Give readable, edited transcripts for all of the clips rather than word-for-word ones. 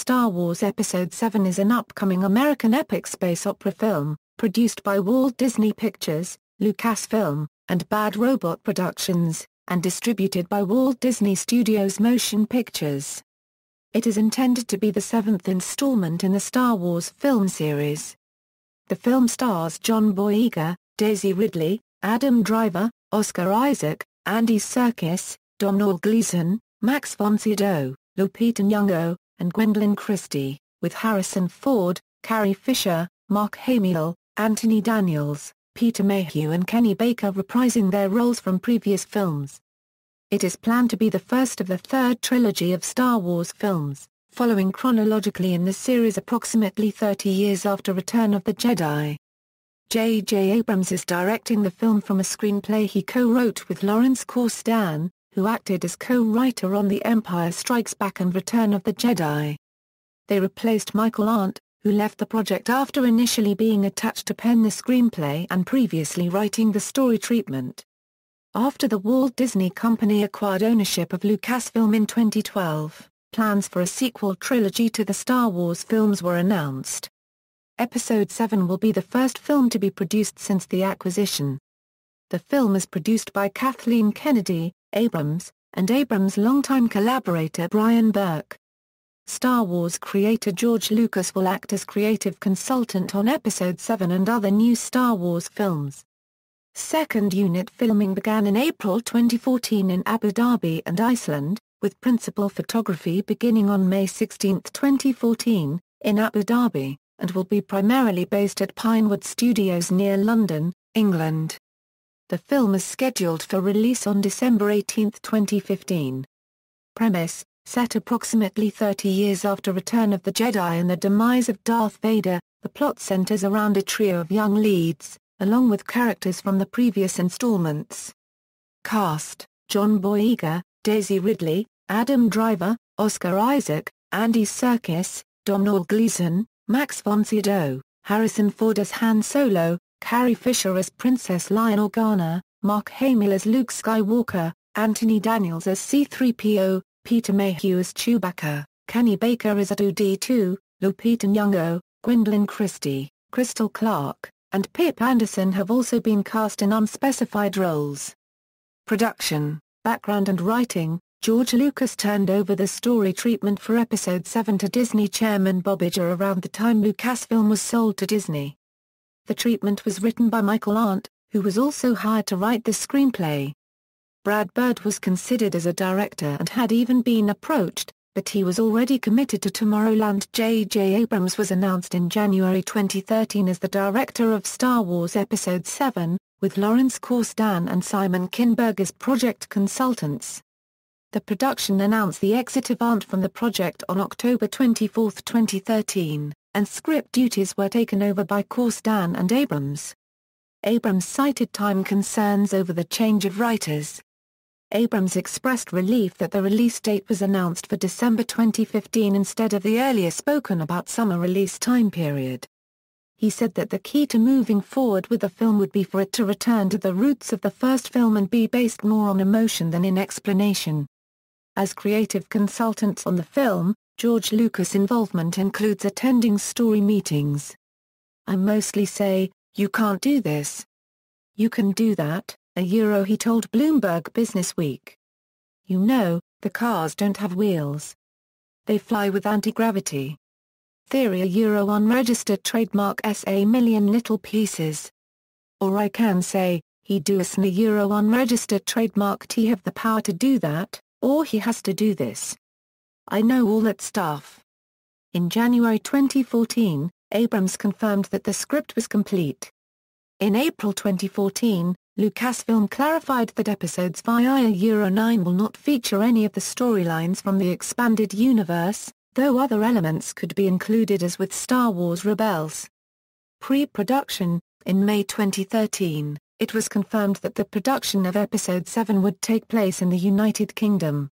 Star Wars Episode VII is an upcoming American epic space opera film, produced by Walt Disney Pictures, Lucasfilm, and Bad Robot Productions, and distributed by Walt Disney Studios Motion Pictures. It is intended to be the seventh installment in the Star Wars film series. The film stars John Boyega, Daisy Ridley, Adam Driver, Oscar Isaac, Andy Serkis, Domhnall Gleeson, Max von Sydow, Lupita Nyong'o, and Gwendoline Christie, with Harrison Ford, Carrie Fisher, Mark Hamill, Anthony Daniels, Peter Mayhew and Kenny Baker reprising their roles from previous films. It is planned to be the first of the third trilogy of Star Wars films, following chronologically in the series approximately 30 years after Return of the Jedi. J.J. Abrams is directing the film from a screenplay he co-wrote with Lawrence Kasdan, who acted as co-writer on The Empire Strikes Back and Return of the Jedi. They replaced Michael Arndt, who left the project after initially being attached to pen the screenplay and previously writing the story treatment. After the Walt Disney Company acquired ownership of Lucasfilm in 2012, plans for a sequel trilogy to the Star Wars films were announced. Episode VII will be the first film to be produced since the acquisition. The film is produced by Kathleen Kennedy, Abrams, and Abrams' longtime collaborator Brian Burke. Star Wars creator George Lucas will act as creative consultant on Episode VII and other new Star Wars films. Second unit filming began in April 2014 in Abu Dhabi and Iceland, with principal photography beginning on May 16, 2014, in Abu Dhabi, and will be primarily based at Pinewood Studios near London, England. The film is scheduled for release on December 18, 2015. Premise: set approximately 30 years after Return of the Jedi and the demise of Darth Vader, the plot centers around a trio of young leads, along with characters from the previous installments. Cast: John Boyega, Daisy Ridley, Adam Driver, Oscar Isaac, Andy Serkis, Domhnall Gleeson, Max von Sydow, Harrison Ford as Han Solo, Carrie Fisher as Princess Leia Organa, Mark Hamill as Luke Skywalker, Anthony Daniels as C-3PO, Peter Mayhew as Chewbacca, Kenny Baker as R2-D2, Lupita Nyong'o, Gwendoline Christie, Crystal Clark, and Pip Anderson have also been cast in unspecified roles. Production, background and writing: George Lucas turned over the story treatment for Episode VII to Disney chairman Bob Iger around the time Lucasfilm was sold to Disney. The treatment was written by Michael Arndt, who was also hired to write the screenplay. Brad Bird was considered as a director and had even been approached, but he was already committed to Tomorrowland. J.J. Abrams was announced in January 2013 as the director of Star Wars Episode VII, with Lawrence Kasdan and Simon Kinberg as project consultants. The production announced the exit of Arndt from the project on October 24, 2013, and script duties were taken over by Kasdan and Abrams. Abrams cited time concerns over the change of writers. Abrams expressed relief that the release date was announced for December 2015 instead of the earlier spoken about summer release time period. He said that the key to moving forward with the film would be for it to return to the roots of the first film and be based more on emotion than in explanation. As creative consultants on the film, George Lucas' involvement includes attending story meetings. "I mostly say, you can't do this. You can do that," he told Bloomberg Businessweek. "You know, the cars don't have wheels. They fly with anti-gravity. Theory unregistered trademark SA million little pieces. Or I can say, he do us unregistered trademark T have the power to do that, or he has to do this. I know all that stuff." In January 2014, Abrams confirmed that the script was complete. In April 2014, Lucasfilm clarified that episodes VIII-IX will not feature any of the storylines from the expanded universe, though other elements could be included as with Star Wars Rebels. Pre-production: in May 2013, it was confirmed that the production of Episode VII would take place in the United Kingdom.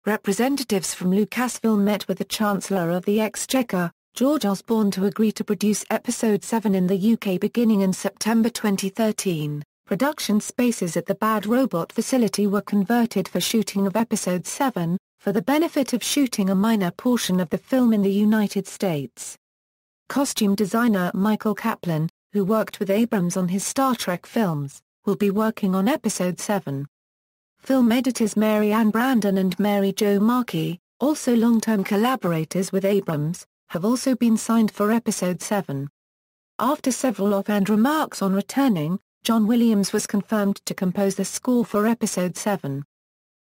Representatives from Lucasfilm met with the Chancellor of the Exchequer, George Osborne, to agree to produce Episode VII in the UK beginning in September 2013. Production spaces at the Bad Robot facility were converted for shooting of Episode VII, for the benefit of shooting a minor portion of the film in the United States. Costume designer Michael Kaplan, who worked with Abrams on his Star Trek films, will be working on Episode VII. Film editors Mary Ann Brandon and Mary Jo Markey, also long-term collaborators with Abrams, have also been signed for Episode VII. After several offhand remarks on returning, John Williams was confirmed to compose the score for Episode VII.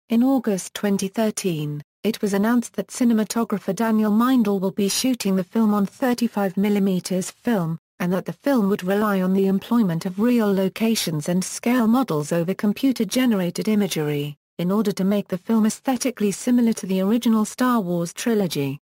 In August 2013, it was announced that cinematographer Daniel Mindel will be shooting the film on 35mm film, and that the film would rely on the employment of real locations and scale models over computer-generated imagery, in order to make the film aesthetically similar to the original Star Wars trilogy.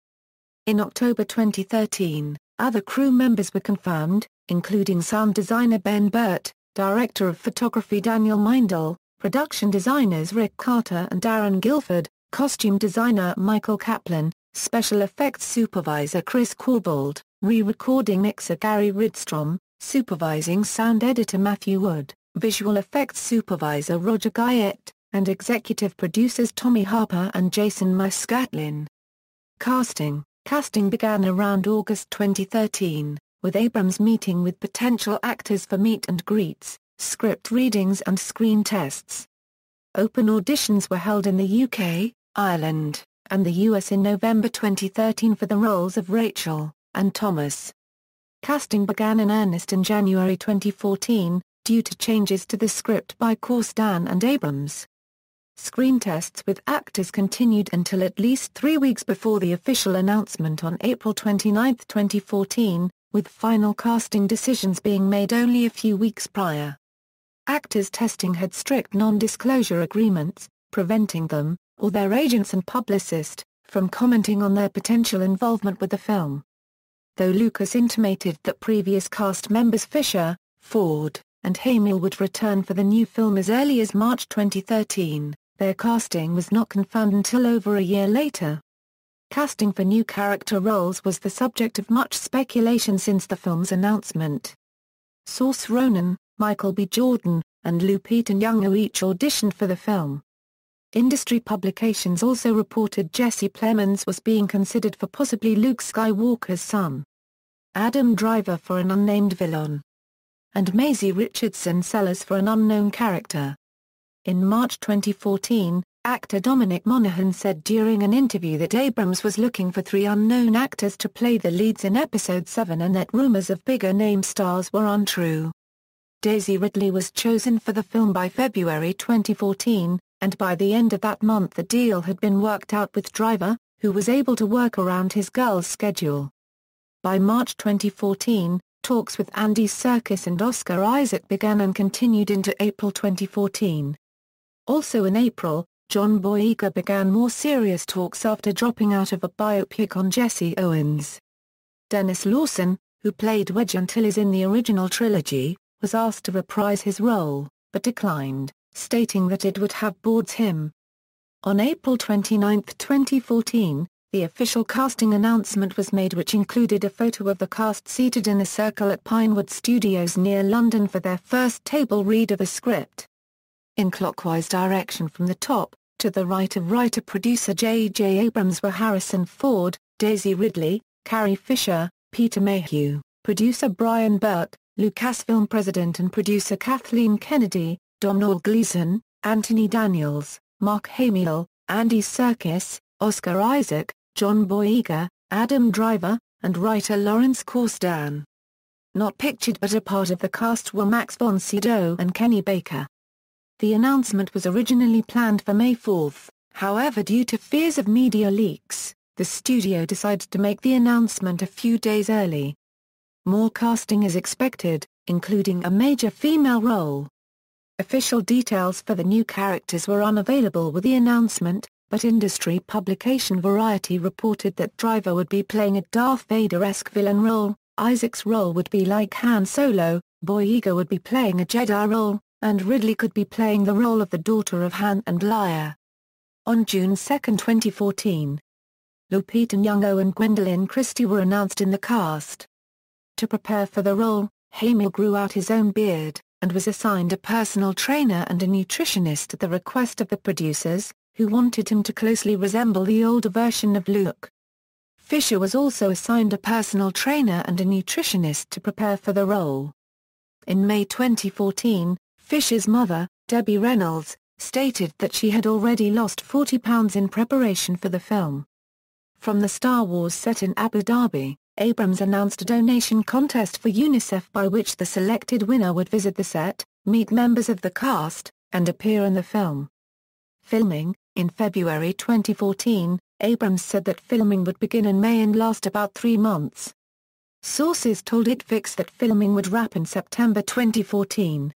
In October 2013, other crew members were confirmed, including sound designer Ben Burt, director of photography Daniel Mindel, production designers Rick Carter and Darren Guilford, costume designer Michael Kaplan, special effects supervisor Chris Corbould, re-recording mixer Gary Ridstrom, supervising sound editor Matthew Wood, visual effects supervisor Roger Guyette, and executive producers Tommy Harper and Jason Muscatlin. Casting began around August 2013, with Abrams meeting with potential actors for meet and greets, script readings and screen tests. Open auditions were held in the UK, Ireland, and the US in November 2013 for the roles of Rachel and Thomas. Casting began in earnest in January 2014, due to changes to the script by Kasdan and Abrams. Screen tests with actors continued until at least 3 weeks before the official announcement on April 29, 2014, with final casting decisions being made only a few weeks prior. Actors testing had strict non-disclosure agreements, preventing them, or their agents and publicist, from commenting on their potential involvement with the film. Though Lucas intimated that previous cast members Fisher, Ford, and Hamill would return for the new film as early as March 2013, their casting was not confirmed until over a year later. Casting for new character roles was the subject of much speculation since the film's announcement. Saoirse Ronan, Michael B. Jordan, and Lupita Nyong'o each auditioned for the film. Industry publications also reported Jesse Plemons was being considered for possibly Luke Skywalker's son, Adam Driver for an unnamed villain, and Maisie Richardson Sellers for an unknown character. In March 2014, actor Dominic Monaghan said during an interview that Abrams was looking for 3 unknown actors to play the leads in Episode VII and that rumors of bigger-name stars were untrue. Daisy Ridley was chosen for the film by February 2014, and by the end of that month the deal had been worked out with Driver, who was able to work around his girl's schedule. By March 2014, talks with Andy Serkis and Oscar Isaac began and continued into April 2014. Also in April, John Boyega began more serious talks after dropping out of a biopic on Jesse Owens. Dennis Lawson, who played Wedge Antilles in the original trilogy, was asked to reprise his role, but declined, stating that it would have bored him. On April 29, 2014, the official casting announcement was made, which included a photo of the cast seated in a circle at Pinewood Studios near London for their first table read of a script. In clockwise direction from the top to the right of writer-producer J.J. Abrams were Harrison Ford, Daisy Ridley, Carrie Fisher, Peter Mayhew, producer Brian Burke, Lucasfilm president and producer Kathleen Kennedy, Domhnall Gleeson, Anthony Daniels, Mark Hamill, Andy Serkis, Oscar Isaac, John Boyega, Adam Driver, and writer Lawrence Kasdan. Not pictured but a part of the cast were Max von Sydow and Kenny Baker. The announcement was originally planned for May 4, however due to fears of media leaks, the studio decided to make the announcement a few days early. More casting is expected, including a major female role. Official details for the new characters were unavailable with the announcement, but industry publication Variety reported that Driver would be playing a Darth Vader-esque villain role, Isaac's role would be like Han Solo, Boyega would be playing a Jedi role, and Ridley could be playing the role of the daughter of Han and Leia. On June 2, 2014, Lupita Nyong'o and Gwendoline Christie were announced in the cast. To prepare for the role, Hamill grew out his own beard, and was assigned a personal trainer and a nutritionist at the request of the producers, who wanted him to closely resemble the older version of Luke. Fisher was also assigned a personal trainer and a nutritionist to prepare for the role. In May 2014, Fisher's mother, Debbie Reynolds, stated that she had already lost 40 pounds in preparation for the film. From the Star Wars set in Abu Dhabi, Abrams announced a donation contest for UNICEF by which the selected winner would visit the set, meet members of the cast, and appear in the film. Filming. In February 2014, Abrams said that filming would begin in May and last about 3 months. Sources told ITVix that filming would wrap in September 2014.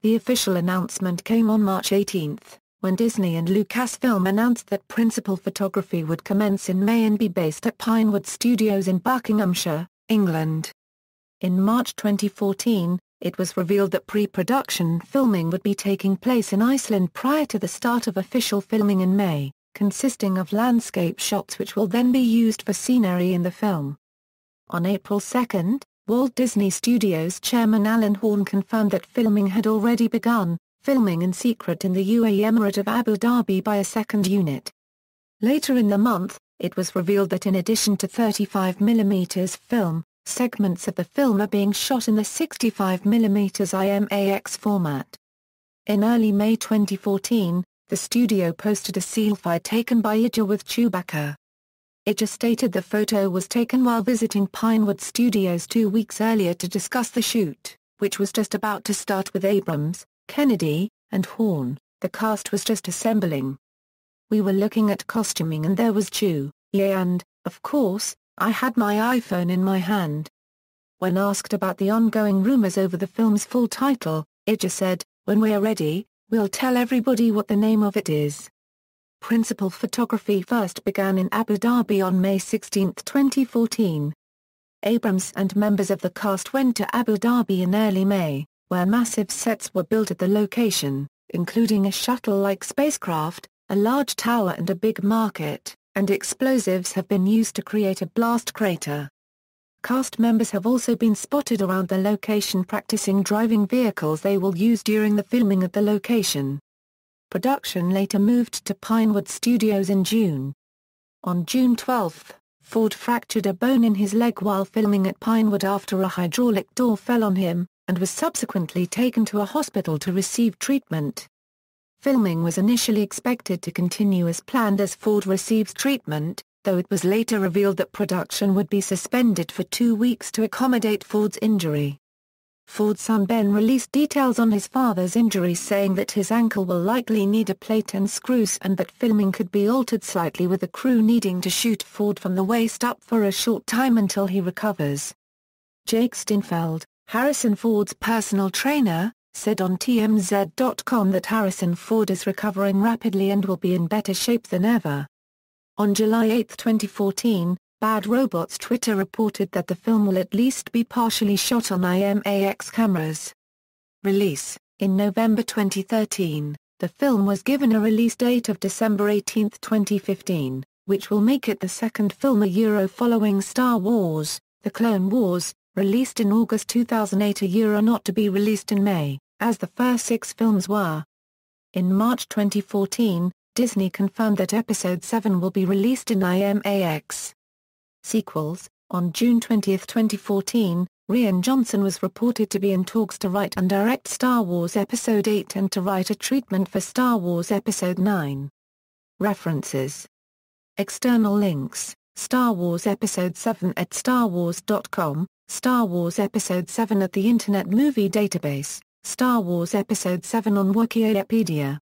The official announcement came on March 18, when Disney and Lucasfilm announced that principal photography would commence in May and be based at Pinewood Studios in Buckinghamshire, England. In March 2014, it was revealed that pre-production filming would be taking place in Iceland prior to the start of official filming in May, consisting of landscape shots which will then be used for scenery in the film. On April 2, Walt Disney Studios chairman Alan Horn confirmed that filming had already begun, filming in secret in the UAE Emirate of Abu Dhabi by a second unit. Later in the month, it was revealed that in addition to 35mm film, segments of the film are being shot in the 65mm IMAX format. In early May 2014, the studio posted a selfie taken by Ija with Chewbacca. Ija stated the photo was taken while visiting Pinewood Studios 2 weeks earlier to discuss the shoot, which was just about to start with Abrams, Kennedy, and Horn. The cast was just assembling. We were looking at costuming and there was Chew, yeah, and, of course, I had my iPhone in my hand. When asked about the ongoing rumors over the film's full title, Ija said, "When we're ready, we'll tell everybody what the name of it is." Principal photography first began in Abu Dhabi on May 16, 2014. Abrams and members of the cast went to Abu Dhabi in early May, where massive sets were built at the location, including a shuttle-like spacecraft, a large tower and a big market, and explosives have been used to create a blast crater. Cast members have also been spotted around the location practicing driving vehicles they will use during the filming at the location. Production later moved to Pinewood Studios in June. On June 12, Ford fractured a bone in his leg while filming at Pinewood after a hydraulic door fell on him, and was subsequently taken to a hospital to receive treatment. Filming was initially expected to continue as planned as Ford receives treatment, though it was later revealed that production would be suspended for 2 weeks to accommodate Ford's injury. Ford's son Ben released details on his father's injuries, saying that his ankle will likely need a plate and screws and that filming could be altered slightly with the crew needing to shoot Ford from the waist up for a short time until he recovers. Jake Steinfeld, Harrison Ford's personal trainer, said on TMZ.com that Harrison Ford is recovering rapidly and will be in better shape than ever. On July 8, 2014, Bad Robot's Twitter reported that the film will at least be partially shot on IMAX cameras. Release. In November 2013, the film was given a release date of December 18, 2015, which will make it the second film a year following Star Wars, The Clone Wars, released in August 2008, a year not to be released in May, as the first 6 films were. In March 2014, Disney confirmed that Episode VII will be released in IMAX. Sequels. On June 20, 2014, Rian Johnson was reported to be in talks to write and direct Star Wars Episode VIII and to write a treatment for Star Wars Episode IX. References. External links: Star Wars Episode VII at StarWars.com, Star Wars Episode VII at the Internet Movie Database, Star Wars Episode VII on Wikipedia.